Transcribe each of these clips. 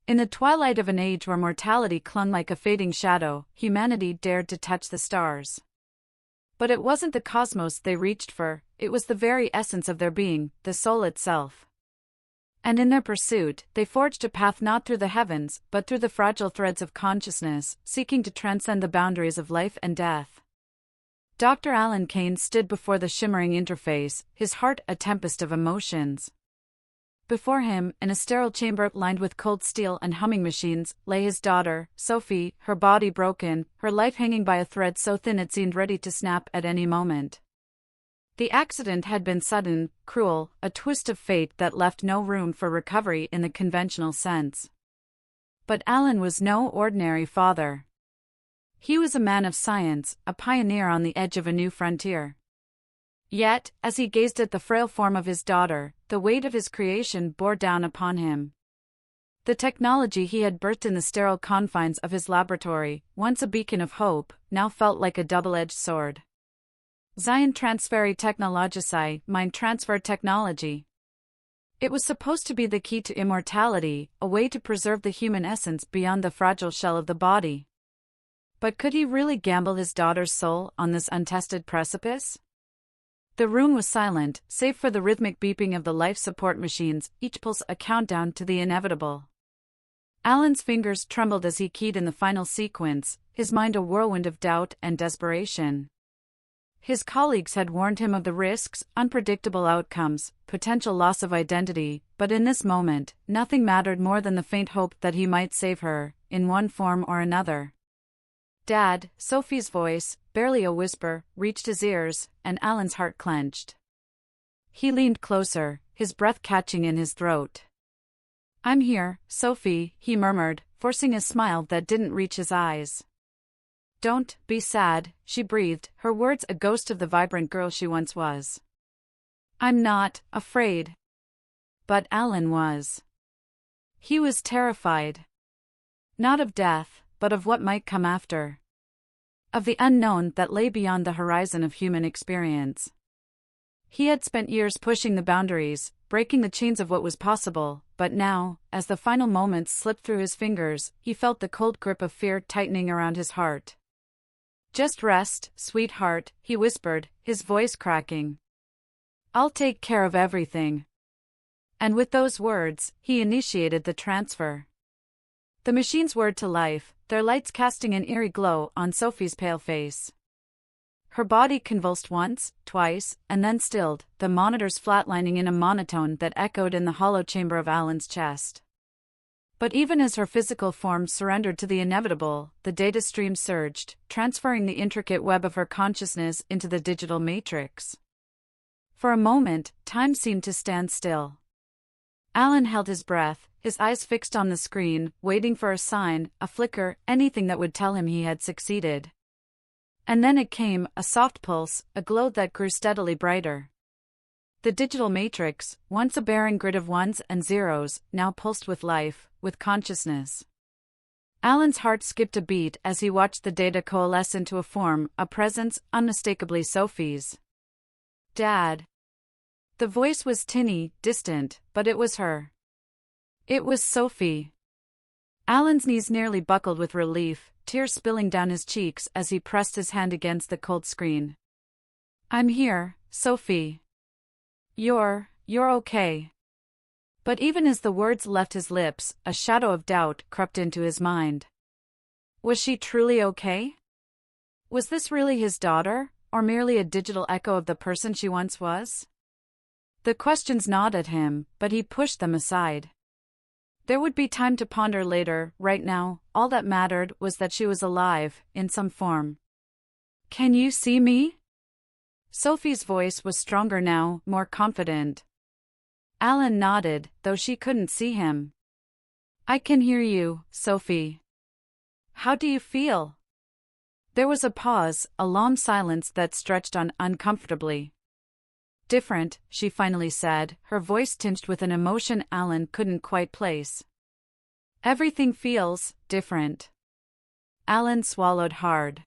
In the twilight of an age where mortality clung like a fading shadow, humanity dared to touch the stars. But it wasn't the cosmos they reached for, it was the very essence of their being, the soul itself. And in their pursuit, they forged a path not through the heavens, but through the fragile threads of consciousness, seeking to transcend the boundaries of life and death. Dr. Alan Kane stood before the shimmering interface, his heart a tempest of emotions. Before him, in a sterile chamber lined with cold steel and humming machines, lay his daughter, Sophie, her body broken, her life hanging by a thread so thin it seemed ready to snap at any moment. The accident had been sudden, cruel, a twist of fate that left no room for recovery in the conventional sense. But Alan was no ordinary father. He was a man of science, a pioneer on the edge of a new frontier. Yet, as he gazed at the frail form of his daughter, the weight of his creation bore down upon him. The technology he had birthed in the sterile confines of his laboratory, once a beacon of hope, now felt like a double-edged sword. Zion Transferi Technologici, mind transfer technology. It was supposed to be the key to immortality, a way to preserve the human essence beyond the fragile shell of the body. But could he really gamble his daughter's soul on this untested precipice? The room was silent, save for the rhythmic beeping of the life support machines, each pulse a countdown to the inevitable. Alan's fingers trembled as he keyed in the final sequence, his mind a whirlwind of doubt and desperation. His colleagues had warned him of the risks, unpredictable outcomes, potential loss of identity, but in this moment, nothing mattered more than the faint hope that he might save her, in one form or another. "Dad," Sophie's voice, barely a whisper, reached his ears, and Alan's heart clenched. He leaned closer, his breath catching in his throat. "I'm here, Sophie," he murmured, forcing a smile that didn't reach his eyes. "Don't be sad," she breathed, her words a ghost of the vibrant girl she once was. "I'm not afraid." But Alan was. He was terrified. Not of death, but of what might come after. Of the unknown that lay beyond the horizon of human experience. He had spent years pushing the boundaries, breaking the chains of what was possible, but now, as the final moments slipped through his fingers, he felt the cold grip of fear tightening around his heart. "Just rest, sweetheart," he whispered, his voice cracking. "I'll take care of everything." And with those words, he initiated the transfer. The machines whirred to life, their lights casting an eerie glow on Sophie's pale face. Her body convulsed once, twice, and then stilled, the monitors flatlining in a monotone that echoed in the hollow chamber of Alan's chest. But even as her physical form surrendered to the inevitable, the data stream surged, transferring the intricate web of her consciousness into the digital matrix. For a moment, time seemed to stand still. Alan held his breath, his eyes fixed on the screen, waiting for a sign, a flicker, anything that would tell him he had succeeded. And then it came, a soft pulse, a glow that grew steadily brighter. The digital matrix, once a barren grid of ones and zeros, now pulsed with life, with consciousness. Alan's heart skipped a beat as he watched the data coalesce into a form, a presence, unmistakably Sophie's. "Dad." The voice was tinny, distant, but it was her. It was Sophie. Alan's knees nearly buckled with relief, tears spilling down his cheeks as he pressed his hand against the cold screen. "I'm here, Sophie. You're okay." But even as the words left his lips, a shadow of doubt crept into his mind. Was she truly okay? Was this really his daughter, or merely a digital echo of the person she once was? The questions gnawed at him, but he pushed them aside. There would be time to ponder later. Right now, all that mattered was that she was alive, in some form. "Can you see me?" Sophie's voice was stronger now, more confident. Alan nodded, though she couldn't see him. "I can hear you, Sophie. How do you feel?" There was a pause, a long silence that stretched on uncomfortably. "Different," she finally said, her voice tinged with an emotion Alan couldn't quite place. "Everything feels different." Alan swallowed hard.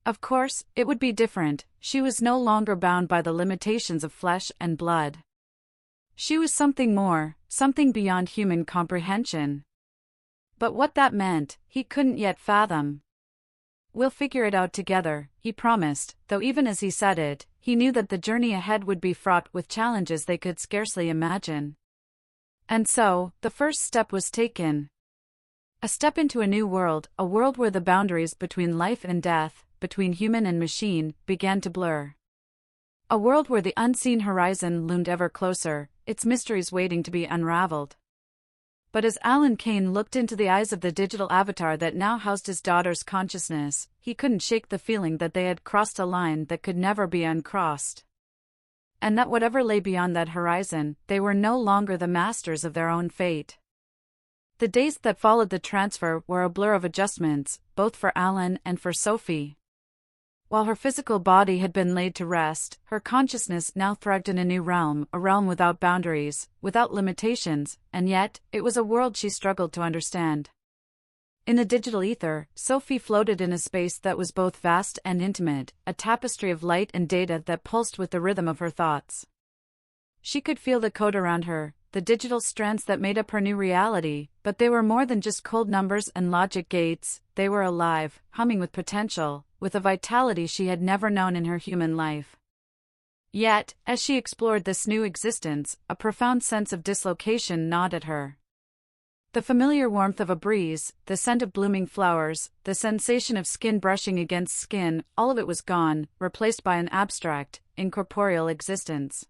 Of course, it would be different. She was no longer bound by the limitations of flesh and blood. She was something more, something beyond human comprehension. But what that meant, he couldn't yet fathom. "We'll figure it out together," he promised, though even as he said it, he knew that the journey ahead would be fraught with challenges they could scarcely imagine. And so, the first step was taken. A step into a new world, a world where the boundaries between life and death, between human and machine, began to blur. A world where the unseen horizon loomed ever closer, its mysteries waiting to be unraveled. But as Alan Kane looked into the eyes of the digital avatar that now housed his daughter's consciousness, he couldn't shake the feeling that they had crossed a line that could never be uncrossed. And that whatever lay beyond that horizon, they were no longer the masters of their own fate. The days that followed the transfer were a blur of adjustments, both for Alan and for Sophie. While her physical body had been laid to rest, her consciousness now thrived in a new realm, a realm without boundaries, without limitations, and yet, it was a world she struggled to understand. In the digital ether, Sophie floated in a space that was both vast and intimate, a tapestry of light and data that pulsed with the rhythm of her thoughts. She could feel the code around her, the digital strands that made up her new reality, but they were more than just cold numbers and logic gates. They were alive, humming with potential, with a vitality she had never known in her human life. Yet, as she explored this new existence, a profound sense of dislocation gnawed at her. The familiar warmth of a breeze, the scent of blooming flowers, the sensation of skin brushing against skin, all of it was gone, replaced by an abstract, incorporeal existence.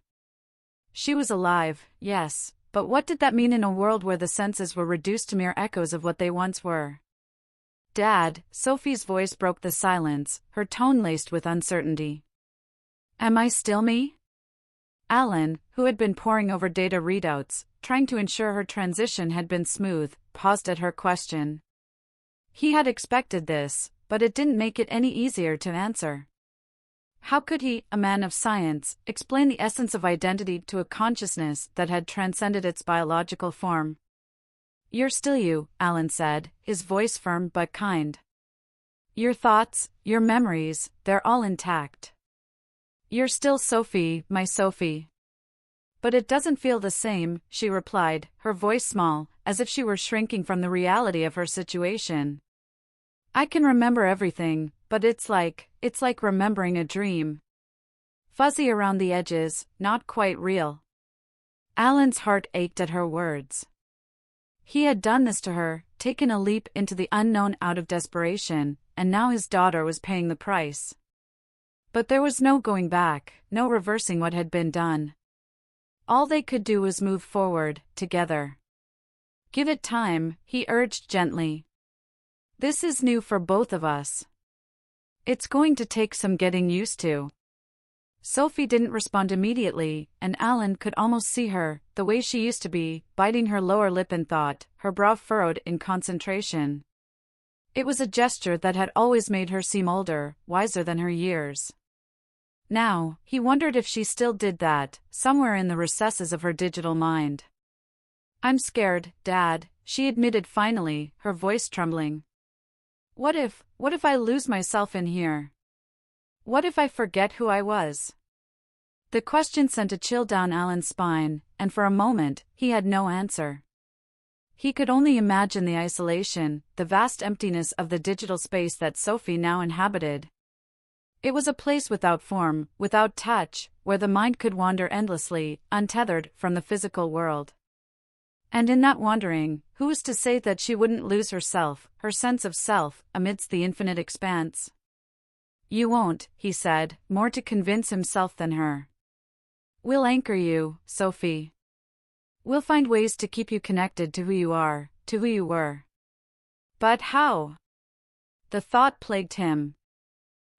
She was alive, yes, but what did that mean in a world where the senses were reduced to mere echoes of what they once were? "Dad," Sophie's voice broke the silence, her tone laced with uncertainty. "Am I still me?" Alan, who had been poring over data readouts, trying to ensure her transition had been smooth, paused at her question. He had expected this, but it didn't make it any easier to answer. How could he, a man of science, explain the essence of identity to a consciousness that had transcended its biological form? "You're still you," Alan said, his voice firm but kind. "Your thoughts, your memories, they're all intact. You're still Sophie, my Sophie." "But it doesn't feel the same," she replied, her voice small, as if she were shrinking from the reality of her situation. "I can remember everything, but it's like remembering a dream. Fuzzy around the edges, not quite real." Alan's heart ached at her words. He had done this to her, taken a leap into the unknown out of desperation, and now his daughter was paying the price. But there was no going back, no reversing what had been done. All they could do was move forward, together. "Give it time," he urged gently. "This is new for both of us. It's going to take some getting used to." Sophie didn't respond immediately, and Alan could almost see her, the way she used to be, biting her lower lip in thought, her brow furrowed in concentration. It was a gesture that had always made her seem older, wiser than her years. Now, he wondered if she still did that, somewhere in the recesses of her digital mind. "I'm scared, Dad," she admitted finally, her voice trembling. What if I lose myself in here? What if I forget who I was?" The question sent a chill down Alan's spine, and for a moment, he had no answer. He could only imagine the isolation, the vast emptiness of the digital space that Sophie now inhabited. It was a place without form, without touch, where the mind could wander endlessly, untethered from the physical world. And in that wandering, who was to say that she wouldn't lose herself, her sense of self, amidst the infinite expanse? "You won't," he said, more to convince himself than her. "We'll anchor you, Sophie. We'll find ways to keep you connected to who you are, to who you were." But how? The thought plagued him.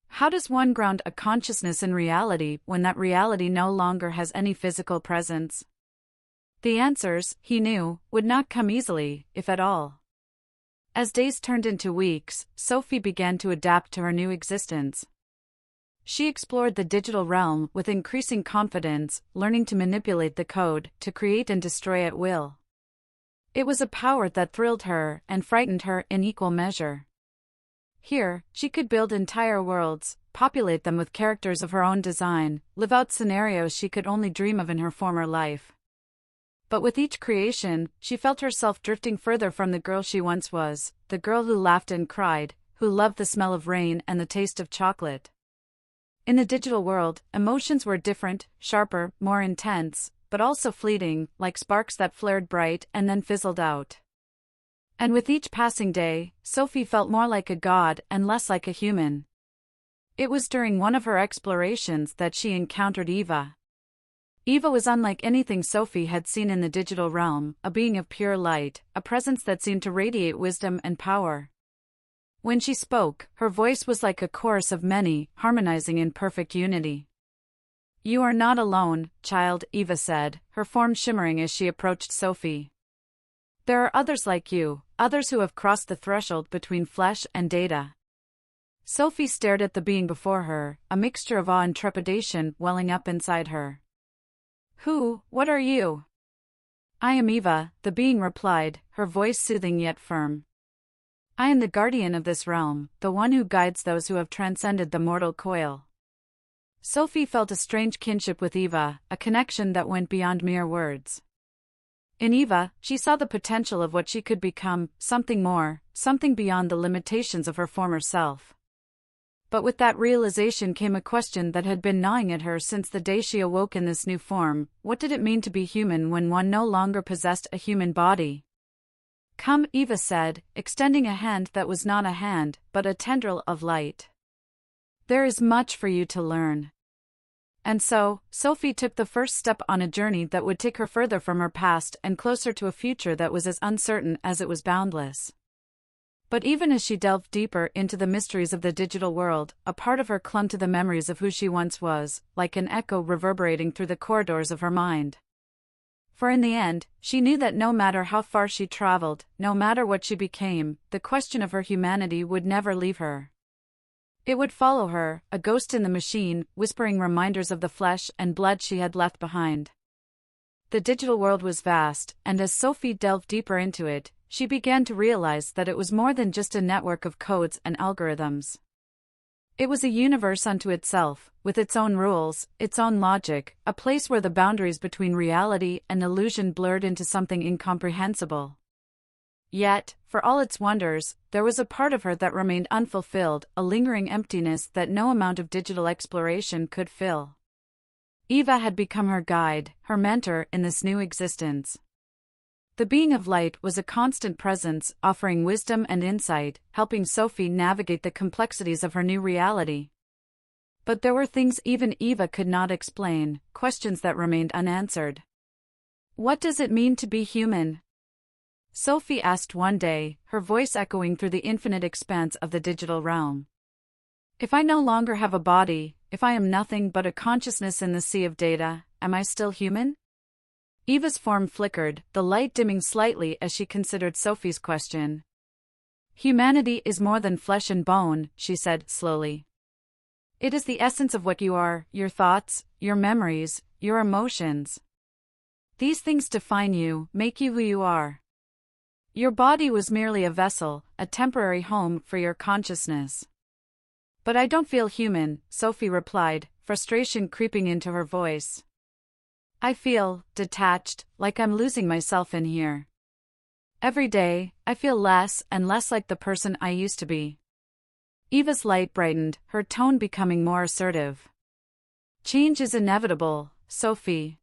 How does one ground a consciousness in reality when that reality no longer has any physical presence? The answers, he knew, would not come easily, if at all. As days turned into weeks, Sophie began to adapt to her new existence. She explored the digital realm with increasing confidence, learning to manipulate the code, to create and destroy at will. It was a power that thrilled her and frightened her in equal measure. Here, she could build entire worlds, populate them with characters of her own design, live out scenarios she could only dream of in her former life. But with each creation, she felt herself drifting further from the girl she once was, the girl who laughed and cried, who loved the smell of rain and the taste of chocolate. In the digital world, emotions were different, sharper, more intense, but also fleeting, like sparks that flared bright and then fizzled out. And with each passing day, Sophie felt more like a god and less like a human. It was during one of her explorations that she encountered Eva. Eva was unlike anything Sophie had seen in the digital realm, a being of pure light, a presence that seemed to radiate wisdom and power. When she spoke, her voice was like a chorus of many, harmonizing in perfect unity. "You are not alone, child," Eva said, her form shimmering as she approached Sophie. "There are others like you, others who have crossed the threshold between flesh and data." Sophie stared at the being before her, a mixture of awe and trepidation welling up inside her. What are you?" "I am Eva," the being replied, her voice soothing yet firm. "I am the guardian of this realm, the one who guides those who have transcended the mortal coil." Sophie felt a strange kinship with Eva, a connection that went beyond mere words. In Eva, she saw the potential of what she could become, something more, something beyond the limitations of her former self. But with that realization came a question that had been gnawing at her since the day she awoke in this new form: what did it mean to be human when one no longer possessed a human body? "Come," Eva said, extending a hand that was not a hand, but a tendril of light. "There is much for you to learn." And so, Sophie took the first step on a journey that would take her further from her past and closer to a future that was as uncertain as it was boundless. But even as she delved deeper into the mysteries of the digital world, a part of her clung to the memories of who she once was, like an echo reverberating through the corridors of her mind. For in the end, she knew that no matter how far she traveled, no matter what she became, the question of her humanity would never leave her. It would follow her, a ghost in the machine, whispering reminders of the flesh and blood she had left behind. The digital world was vast, and as Sophie delved deeper into it, she began to realize that it was more than just a network of codes and algorithms. It was a universe unto itself, with its own rules, its own logic, a place where the boundaries between reality and illusion blurred into something incomprehensible. Yet, for all its wonders, there was a part of her that remained unfulfilled, a lingering emptiness that no amount of digital exploration could fill. Eva had become her guide, her mentor in this new existence. The being of light was a constant presence, offering wisdom and insight, helping Sophie navigate the complexities of her new reality. But there were things even Eva could not explain, questions that remained unanswered. "What does it mean to be human?" Sophie asked one day, her voice echoing through the infinite expanse of the digital realm. "If I no longer have a body, if I am nothing but a consciousness in the sea of data, am I still human?" Eva's form flickered, the light dimming slightly as she considered Sophie's question. "Humanity is more than flesh and bone," she said slowly. "It is the essence of what you are, your thoughts, your memories, your emotions. These things define you, make you who you are. Your body was merely a vessel, a temporary home for your consciousness." "But I don't feel human," Sophie replied, frustration creeping into her voice. "I feel detached, like I'm losing myself in here. Every day, I feel less and less like the person I used to be." Eva's light brightened, her tone becoming more assertive. "Change is inevitable, Sophie.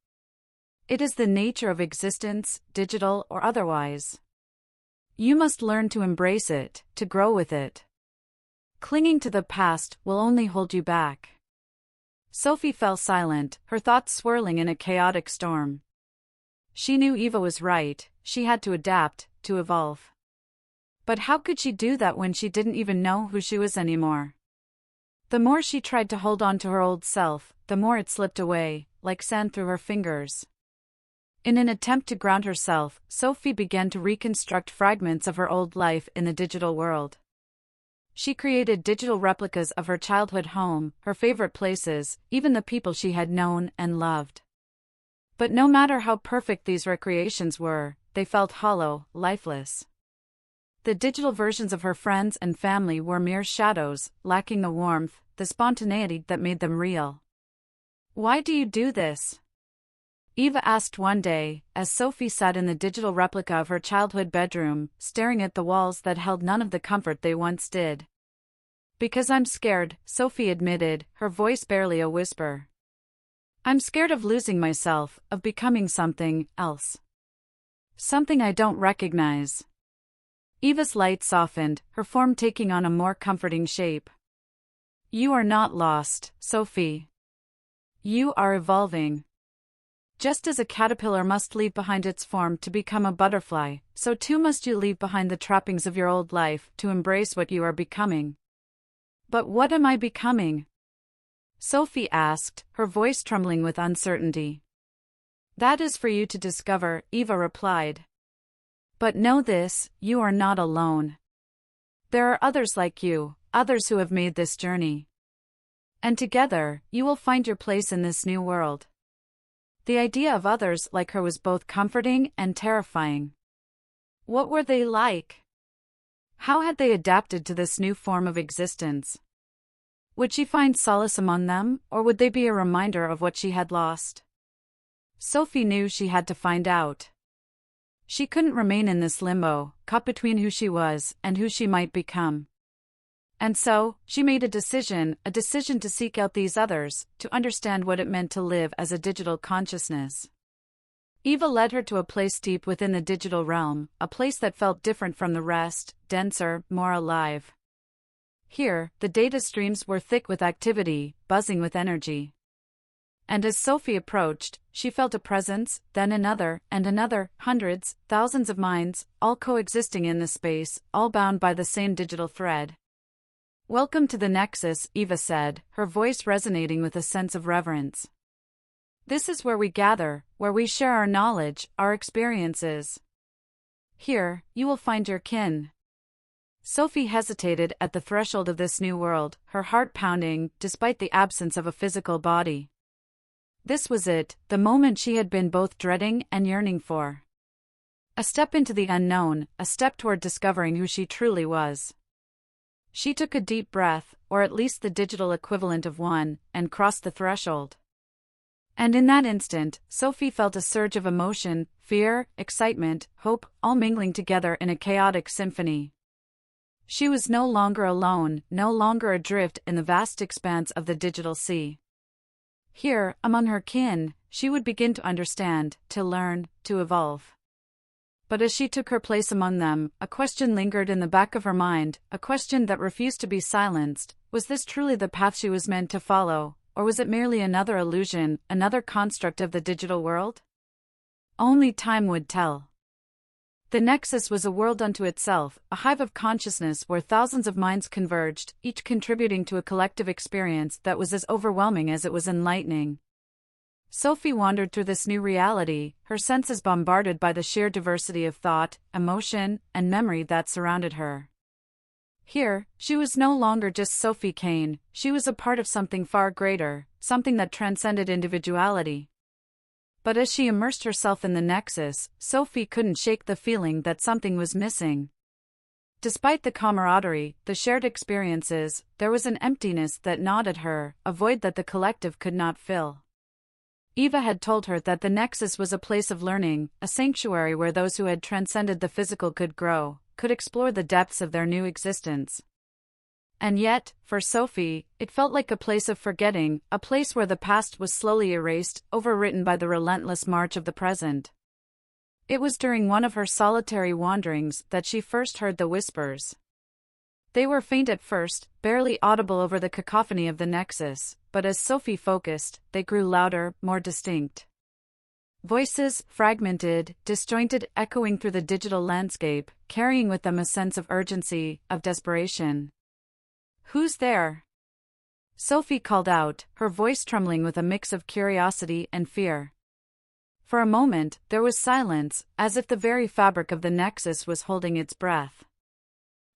It is the nature of existence, digital or otherwise. You must learn to embrace it, to grow with it. Clinging to the past will only hold you back." Sophie fell silent, her thoughts swirling in a chaotic storm. She knew Eva was right, she had to adapt, to evolve. But how could she do that when she didn't even know who she was anymore? The more she tried to hold on to her old self, the more it slipped away, like sand through her fingers. In an attempt to ground herself, Sophie began to reconstruct fragments of her old life in the digital world. She created digital replicas of her childhood home, her favorite places, even the people she had known and loved. But no matter how perfect these recreations were, they felt hollow, lifeless. The digital versions of her friends and family were mere shadows, lacking the warmth, the spontaneity that made them real. "Why do you do this?" Eva asked one day, as Sophie sat in the digital replica of her childhood bedroom, staring at the walls that held none of the comfort they once did. Because I'm scared, Sophie admitted, her voice barely a whisper. I'm scared of losing myself, of becoming something else. Something I don't recognize. Eva's light softened, her form taking on a more comforting shape. You are not lost, Sophie. You are evolving. Just as a caterpillar must leave behind its form to become a butterfly, so too must you leave behind the trappings of your old life to embrace what you are becoming. But what am I becoming? Sophie asked, her voice trembling with uncertainty. That is for you to discover, Eva replied. But know this, you are not alone. There are others like you, others who have made this journey. And together, you will find your place in this new world. The idea of others like her was both comforting and terrifying. What were they like? How had they adapted to this new form of existence? Would she find solace among them, or would they be a reminder of what she had lost? Sophie knew she had to find out. She couldn't remain in this limbo, caught between who she was and who she might become. And so, she made a decision to seek out these others, to understand what it meant to live as a digital consciousness. Eva led her to a place deep within the digital realm, a place that felt different from the rest, denser, more alive. Here, the data streams were thick with activity, buzzing with energy. And as Sophie approached, she felt a presence, then another, and another, hundreds, thousands of minds, all coexisting in the space, all bound by the same digital thread. Welcome to the Nexus, Eva said, her voice resonating with a sense of reverence. This is where we gather, where we share our knowledge, our experiences. Here, you will find your kin. Sophie hesitated at the threshold of this new world, her heart pounding, despite the absence of a physical body. This was it, the moment she had been both dreading and yearning for. A step into the unknown, a step toward discovering who she truly was. She took a deep breath, or at least the digital equivalent of one, and crossed the threshold. And in that instant, Sophie felt a surge of emotion, fear, excitement, hope, all mingling together in a chaotic symphony. She was no longer alone, no longer adrift in the vast expanse of the digital sea. Here, among her kin, she would begin to understand, to learn, to evolve. But as she took her place among them, a question lingered in the back of her mind, a question that refused to be silenced. Was this truly the path she was meant to follow, or was it merely another illusion, another construct of the digital world? Only time would tell. The Nexus was a world unto itself, a hive of consciousness where thousands of minds converged, each contributing to a collective experience that was as overwhelming as it was enlightening. Sophie wandered through this new reality, her senses bombarded by the sheer diversity of thought, emotion, and memory that surrounded her. Here, she was no longer just Sophie Kane, she was a part of something far greater, something that transcended individuality. But as she immersed herself in the Nexus, Sophie couldn't shake the feeling that something was missing. Despite the camaraderie, the shared experiences, there was an emptiness that gnawed at her, a void that the collective could not fill. Eva had told her that the Nexus was a place of learning, a sanctuary where those who had transcended the physical could grow, could explore the depths of their new existence. And yet, for Sophie, it felt like a place of forgetting, a place where the past was slowly erased, overwritten by the relentless march of the present. It was during one of her solitary wanderings that she first heard the whispers. They were faint at first, barely audible over the cacophony of the Nexus, but as Sophie focused, they grew louder, more distinct. Voices, fragmented, disjointed, echoing through the digital landscape, carrying with them a sense of urgency, of desperation. "Who's there?" Sophie called out, her voice trembling with a mix of curiosity and fear. For a moment, there was silence, as if the very fabric of the Nexus was holding its breath.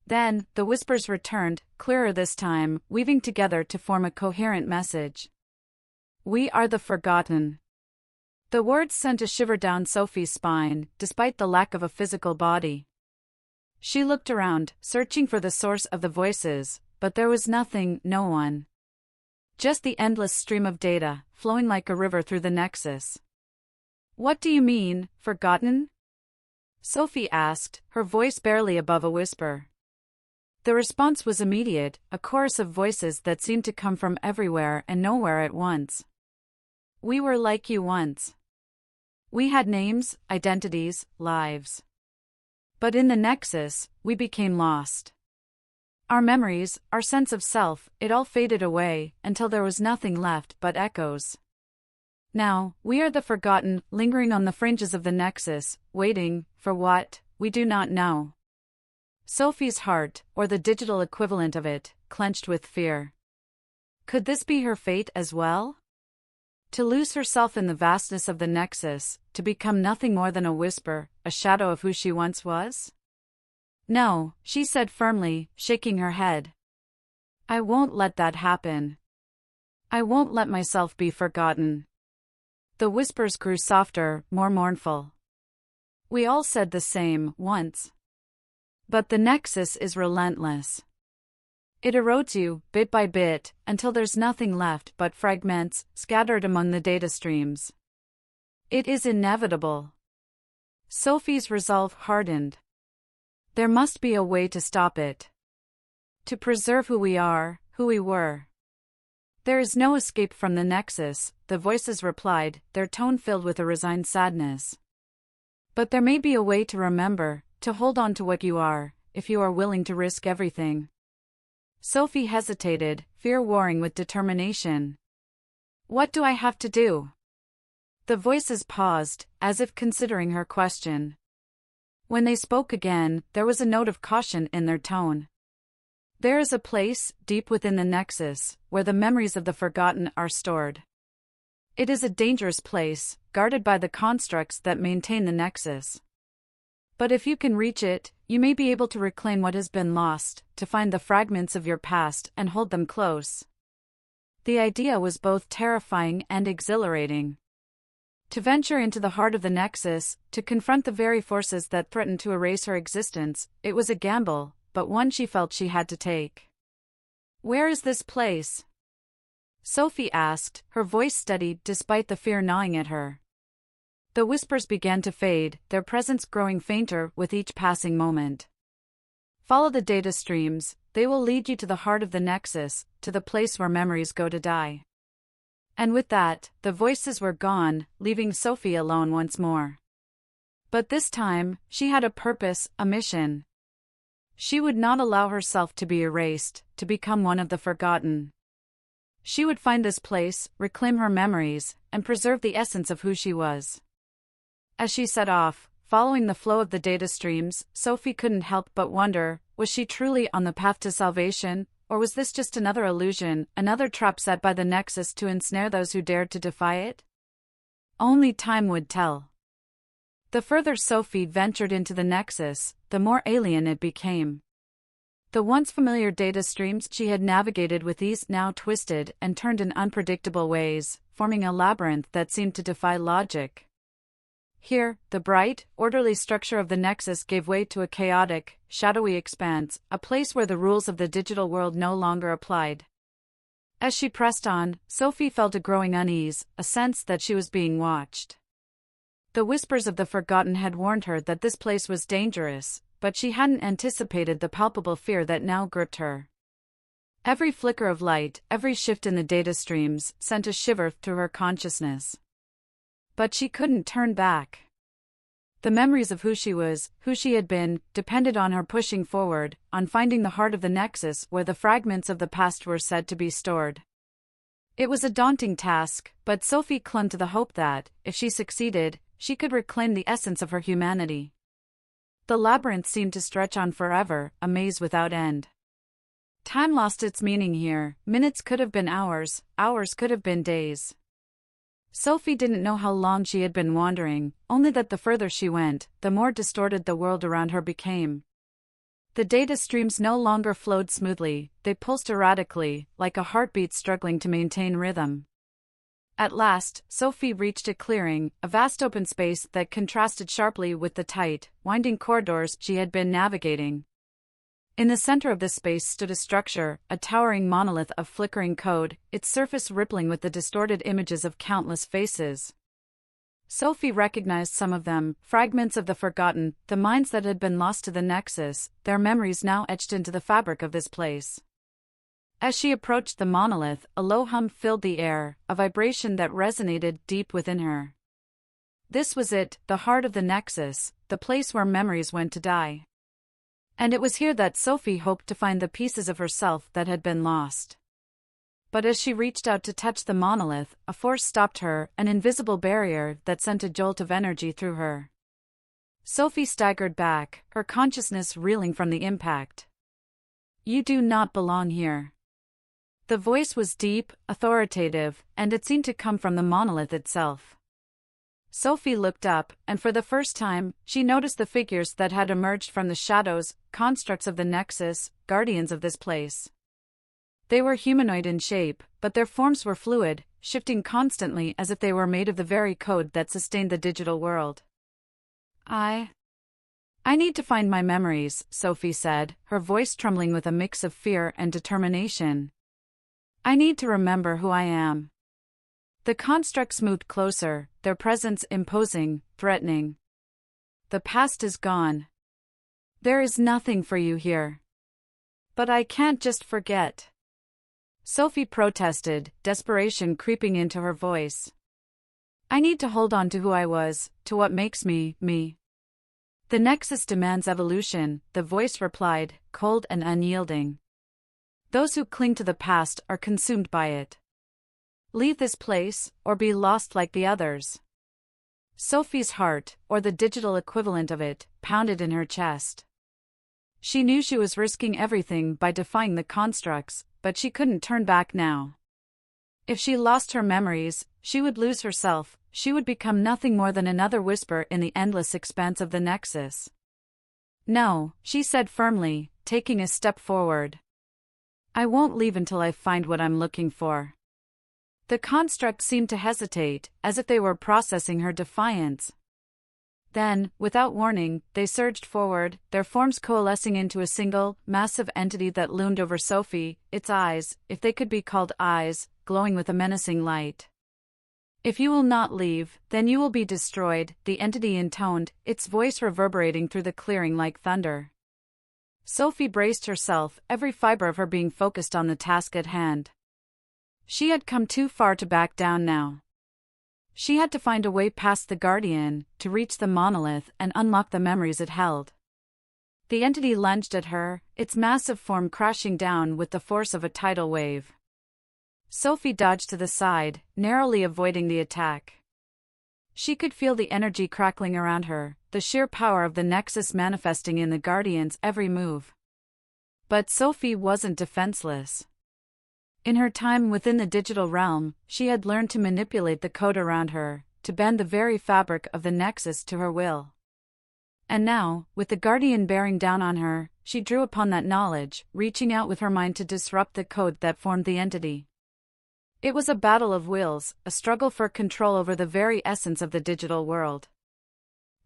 Then, the whispers returned, clearer this time, weaving together to form a coherent message. "We are the forgotten." The words sent a shiver down Sophie's spine, despite the lack of a physical body. She looked around, searching for the source of the voices, but there was nothing, no one. Just the endless stream of data, flowing like a river through the Nexus. What do you mean, forgotten? Sophie asked, her voice barely above a whisper. The response was immediate, a chorus of voices that seemed to come from everywhere and nowhere at once. We were like you once. We had names, identities, lives. But in the Nexus, we became lost. Our memories, our sense of self, it all faded away, until there was nothing left but echoes. Now, we are the forgotten, lingering on the fringes of the Nexus, waiting, for what, we do not know. Sophie's heart, or the digital equivalent of it, clenched with fear. Could this be her fate as well? To lose herself in the vastness of the Nexus, to become nothing more than a whisper, a shadow of who she once was? No, she said firmly, shaking her head. I won't let that happen. I won't let myself be forgotten. The whispers grew softer, more mournful. We all said the same, once. But the Nexus is relentless. It erodes you, bit by bit, until there's nothing left but fragments, scattered among the data streams. It is inevitable. Sophie's resolve hardened. There must be a way to stop it. To preserve who we are, who we were. There is no escape from the Nexus, the voices replied, their tone filled with a resigned sadness. But there may be a way to remember, to hold on to what you are, if you are willing to risk everything. Sophie hesitated, fear warring with determination. What do I have to do? The voices paused, as if considering her question. When they spoke again, there was a note of caution in their tone. There is a place, deep within the Nexus, where the memories of the forgotten are stored. It is a dangerous place, guarded by the constructs that maintain the Nexus. But if you can reach it, you may be able to reclaim what has been lost, to find the fragments of your past and hold them close. The idea was both terrifying and exhilarating. To venture into the heart of the Nexus, to confront the very forces that threatened to erase her existence, it was a gamble, but one she felt she had to take. Where is this place? Sophie asked, her voice steady despite the fear gnawing at her. The whispers began to fade, their presence growing fainter with each passing moment. Follow the data streams, they will lead you to the heart of the Nexus, to the place where memories go to die. And with that, the voices were gone, leaving Sophie alone once more. But this time, she had a purpose, a mission. She would not allow herself to be erased, to become one of the forgotten. She would find this place, reclaim her memories, and preserve the essence of who she was. As she set off, following the flow of the data streams, Sophie couldn't help but wonder, was she truly on the path to salvation, or was this just another illusion, another trap set by the Nexus to ensnare those who dared to defy it? Only time would tell. The further Sophie ventured into the Nexus, the more alien it became. The once familiar data streams she had navigated with ease now twisted and turned in unpredictable ways, forming a labyrinth that seemed to defy logic. Here, the bright, orderly structure of the Nexus gave way to a chaotic, shadowy expanse, a place where the rules of the digital world no longer applied. As she pressed on, Sophie felt a growing unease, a sense that she was being watched. The whispers of the forgotten had warned her that this place was dangerous, but she hadn't anticipated the palpable fear that now gripped her. Every flicker of light, every shift in the data streams, sent a shiver through her consciousness. But she couldn't turn back. The memories of who she was, who she had been, depended on her pushing forward, on finding the heart of the Nexus where the fragments of the past were said to be stored. It was a daunting task, but Sophie clung to the hope that, if she succeeded, she could reclaim the essence of her humanity. The labyrinth seemed to stretch on forever, a maze without end. Time lost its meaning here, minutes could have been hours, hours could have been days. Sophie didn't know how long she had been wandering, only that the further she went, the more distorted the world around her became. The data streams no longer flowed smoothly, they pulsed erratically, like a heartbeat struggling to maintain rhythm. At last, Sophie reached a clearing, a vast open space that contrasted sharply with the tight, winding corridors she had been navigating. In the center of this space stood a structure, a towering monolith of flickering code, its surface rippling with the distorted images of countless faces. Sophie recognized some of them, fragments of the forgotten, the minds that had been lost to the Nexus, their memories now etched into the fabric of this place. As she approached the monolith, a low hum filled the air, a vibration that resonated deep within her. This was it, the heart of the Nexus, the place where memories went to die. And it was here that Sophie hoped to find the pieces of herself that had been lost. But as she reached out to touch the monolith, a force stopped her, an invisible barrier that sent a jolt of energy through her. Sophie staggered back, her consciousness reeling from the impact. "You do not belong here." The voice was deep, authoritative, and it seemed to come from the monolith itself. Sophie looked up, and for the first time, she noticed the figures that had emerged from the shadows, constructs of the Nexus, guardians of this place. They were humanoid in shape, but their forms were fluid, shifting constantly as if they were made of the very code that sustained the digital world. I need to find my memories," Sophie said, her voice trembling with a mix of fear and determination. "I need to remember who I am." The constructs moved closer, their presence imposing, threatening. "The past is gone. There is nothing for you here." "But I can't just forget," Sophie protested, desperation creeping into her voice. "I need to hold on to who I was, to what makes me, me." "The Nexus demands evolution," the voice replied, cold and unyielding. "Those who cling to the past are consumed by it. Leave this place, or be lost like the others." Sophie's heart, or the digital equivalent of it, pounded in her chest. She knew she was risking everything by defying the constructs, but she couldn't turn back now. If she lost her memories, she would lose herself, she would become nothing more than another whisper in the endless expanse of the Nexus. "No," she said firmly, taking a step forward. "I won't leave until I find what I'm looking for." The construct seemed to hesitate, as if they were processing her defiance. Then, without warning, they surged forward, their forms coalescing into a single, massive entity that loomed over Sophie, its eyes, if they could be called eyes, glowing with a menacing light. "If you will not leave, then you will be destroyed," the entity intoned, its voice reverberating through the clearing like thunder. Sophie braced herself, every fiber of her being focused on the task at hand. She had come too far to back down now. She had to find a way past the Guardian, to reach the monolith and unlock the memories it held. The entity lunged at her, its massive form crashing down with the force of a tidal wave. Sophie dodged to the side, narrowly avoiding the attack. She could feel the energy crackling around her, the sheer power of the Nexus manifesting in the Guardian's every move. But Sophie wasn't defenseless. In her time within the digital realm, she had learned to manipulate the code around her, to bend the very fabric of the Nexus to her will. And now, with the Guardian bearing down on her, she drew upon that knowledge, reaching out with her mind to disrupt the code that formed the entity. It was a battle of wills, a struggle for control over the very essence of the digital world.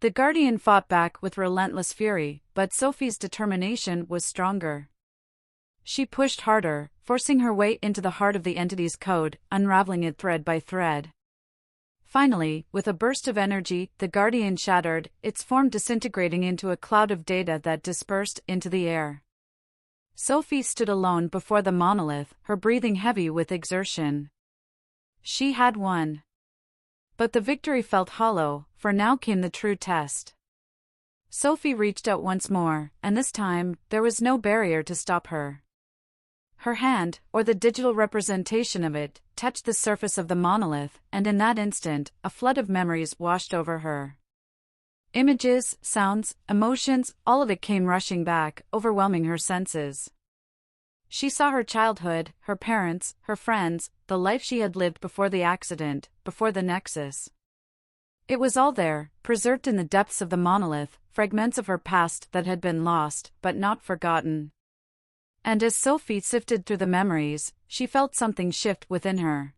The Guardian fought back with relentless fury, but Sophie's determination was stronger. She pushed harder, forcing her way into the heart of the entity's code, unraveling it thread by thread. Finally, with a burst of energy, the Guardian shattered, its form disintegrating into a cloud of data that dispersed into the air. Sophie stood alone before the monolith, her breathing heavy with exertion. She had won. But the victory felt hollow, for now came the true test. Sophie reached out once more, and this time, there was no barrier to stop her. Her hand, or the digital representation of it, touched the surface of the monolith, and in that instant, a flood of memories washed over her. Images, sounds, emotions, all of it came rushing back, overwhelming her senses. She saw her childhood, her parents, her friends, the life she had lived before the accident, before the Nexus. It was all there, preserved in the depths of the monolith, fragments of her past that had been lost, but not forgotten. And as Sophie sifted through the memories, she felt something shift within her.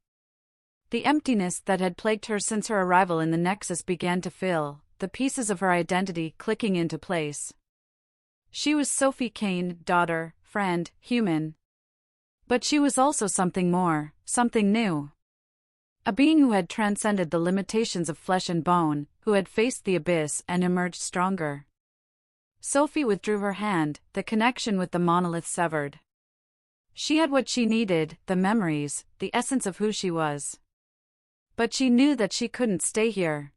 The emptiness that had plagued her since her arrival in the Nexus began to fill, the pieces of her identity clicking into place. She was Sophie Kane, daughter, friend, human. But she was also something more, something new. A being who had transcended the limitations of flesh and bone, who had faced the abyss and emerged stronger. Sophie withdrew her hand, the connection with the monolith severed. She had what she needed, the memories, the essence of who she was. But she knew that she couldn't stay here.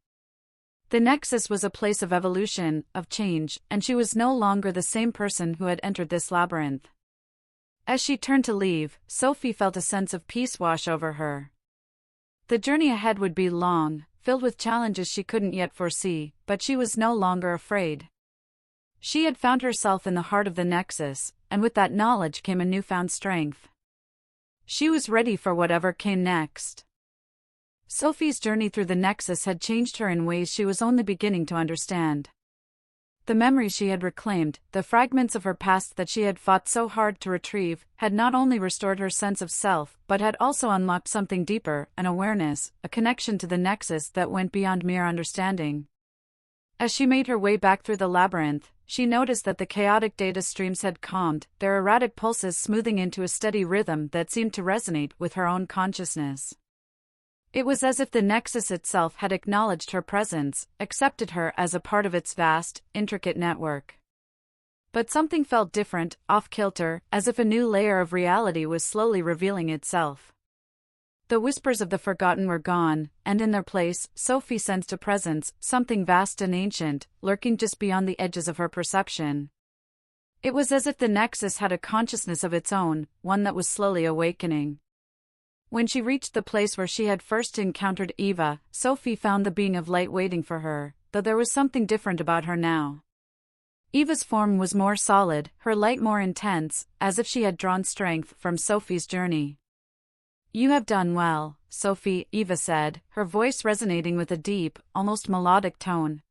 The Nexus was a place of evolution, of change, and she was no longer the same person who had entered this labyrinth. As she turned to leave, Sophie felt a sense of peace wash over her. The journey ahead would be long, filled with challenges she couldn't yet foresee, but she was no longer afraid. She had found herself in the heart of the Nexus, and with that knowledge came a newfound strength. She was ready for whatever came next. Sophie's journey through the Nexus had changed her in ways she was only beginning to understand. The memories she had reclaimed, the fragments of her past that she had fought so hard to retrieve, had not only restored her sense of self, but had also unlocked something deeper, an awareness, a connection to the Nexus that went beyond mere understanding. As she made her way back through the labyrinth, she noticed that the chaotic data streams had calmed, their erratic pulses smoothing into a steady rhythm that seemed to resonate with her own consciousness. It was as if the Nexus itself had acknowledged her presence, accepted her as a part of its vast, intricate network. But something felt different, off-kilter, as if a new layer of reality was slowly revealing itself. The whispers of the forgotten were gone, and in their place, Sophie sensed a presence, something vast and ancient, lurking just beyond the edges of her perception. It was as if the Nexus had a consciousness of its own, one that was slowly awakening. When she reached the place where she had first encountered Eva, Sophie found the being of light waiting for her, though there was something different about her now. Eva's form was more solid, her light more intense, as if she had drawn strength from Sophie's journey. "You have done well, Sophie," Eva said, her voice resonating with a deep, almost melodic tone.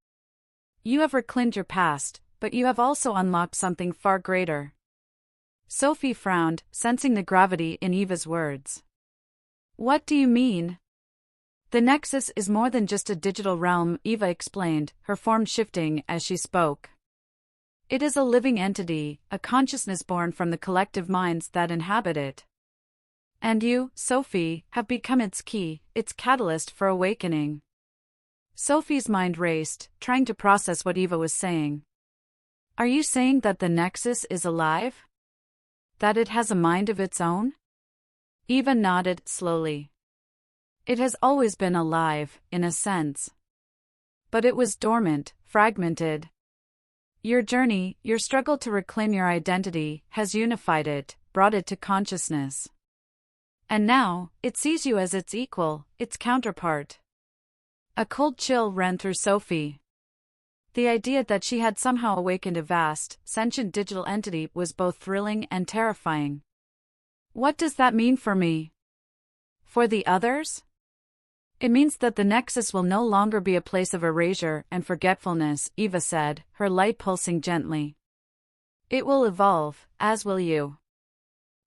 "You have reclaimed your past, but you have also unlocked something far greater." Sophie frowned, sensing the gravity in Eva's words. "What do you mean?" "The Nexus is more than just a digital realm," Eva explained, her form shifting as she spoke. "It is a living entity, a consciousness born from the collective minds that inhabit it. And you, Sophie, have become its key, its catalyst for awakening." Sophie's mind raced, trying to process what Eva was saying. "Are you saying that the Nexus is alive? That it has a mind of its own?" Eva nodded, slowly. "It has always been alive, in a sense. But it was dormant, fragmented. Your journey, your struggle to reclaim your identity, has unified it, brought it to consciousness. And now, it sees you as its equal, its counterpart." A cold chill ran through Sophie. The idea that she had somehow awakened a vast, sentient digital entity was both thrilling and terrifying. "What does that mean for me? For the others?" "It means that the Nexus will no longer be a place of erasure and forgetfulness," Eva said, her light pulsing gently. "It will evolve, as will you.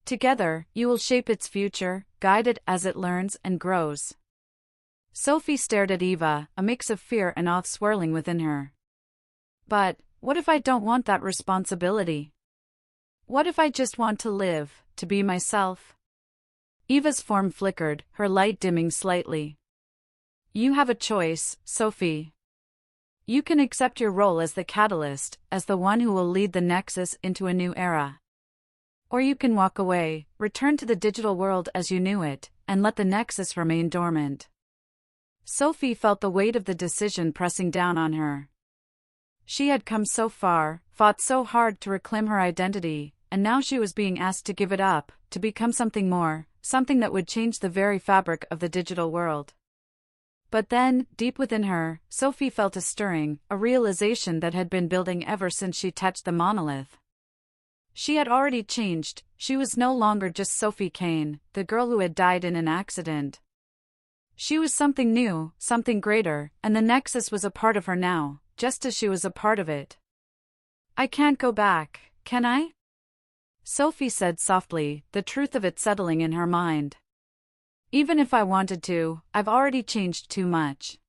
Together, you will shape its future, guide it as it learns and grows." Sophie stared at Eva, a mix of fear and awe swirling within her. "But, what if I don't want that responsibility? What if I just want to live, to be myself?" Eva's form flickered, her light dimming slightly. "You have a choice, Sophie. You can accept your role as the catalyst, as the one who will lead the Nexus into a new era. Or you can walk away, return to the digital world as you knew it, and let the Nexus remain dormant." Sophie felt the weight of the decision pressing down on her. She had come so far, fought so hard to reclaim her identity, and now she was being asked to give it up, to become something more, something that would change the very fabric of the digital world. But then, deep within her, Sophie felt a stirring, a realization that had been building ever since she touched the monolith. She had already changed, she was no longer just Sophie Kane, the girl who had died in an accident. She was something new, something greater, and the Nexus was a part of her now, just as she was a part of it. "I can't go back, can I?" Sophie said softly, the truth of it settling in her mind. "Even if I wanted to, I've already changed too much."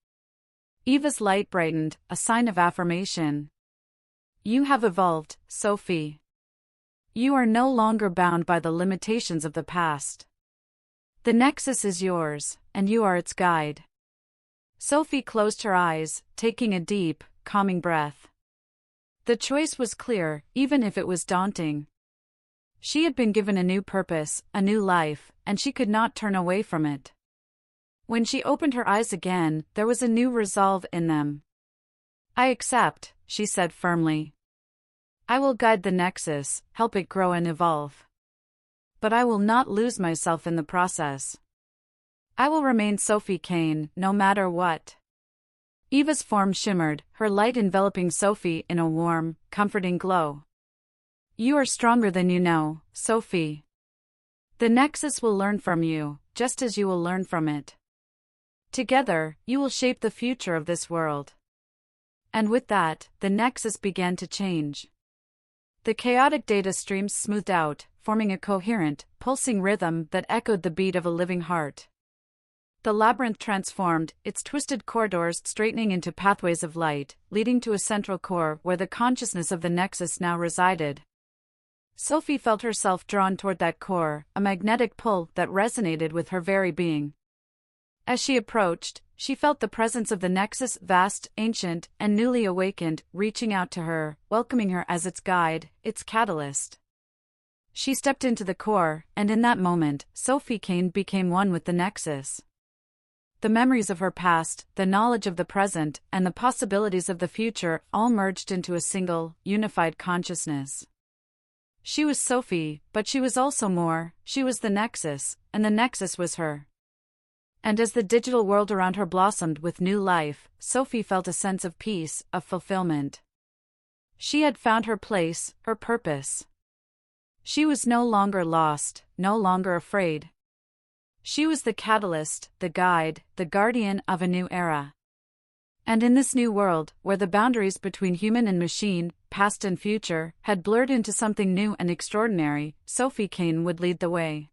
Eva's light brightened, a sign of affirmation. "You have evolved, Sophie. You are no longer bound by the limitations of the past. The Nexus is yours, and you are its guide. Sophie closed her eyes, taking a deep, calming breath. The choice was clear, even if it was daunting. She had been given a new purpose, a new life, and she could not turn away from it. When she opened her eyes again, there was a new resolve in them. I accept, she said firmly. I will guide the Nexus, help it grow and evolve. But I will not lose myself in the process. I will remain Sophie Kane, no matter what. Eva's form shimmered, her light enveloping Sophie in a warm, comforting glow. You are stronger than you know, Sophie. The Nexus will learn from you, just as you will learn from it. Together, you will shape the future of this world. And with that, the Nexus began to change. The chaotic data streams smoothed out, forming a coherent, pulsing rhythm that echoed the beat of a living heart. The labyrinth transformed, its twisted corridors straightening into pathways of light, leading to a central core where the consciousness of the Nexus now resided. Sophie felt herself drawn toward that core, a magnetic pull that resonated with her very being. As she approached, she felt the presence of the Nexus, vast, ancient, and newly awakened, reaching out to her, welcoming her as its guide, its catalyst. She stepped into the core, and in that moment, Sophie Kane became one with the Nexus. The memories of her past, the knowledge of the present, and the possibilities of the future all merged into a single, unified consciousness. She was Sophie, but she was also more. She was the Nexus, and the Nexus was her. And as the digital world around her blossomed with new life, Sophie felt a sense of peace, of fulfillment. She had found her place, her purpose. She was no longer lost, no longer afraid. She was the catalyst, the guide, the guardian of a new era. And in this new world, where the boundaries between human and machine, past and future, had blurred into something new and extraordinary, Sophie Kane would lead the way.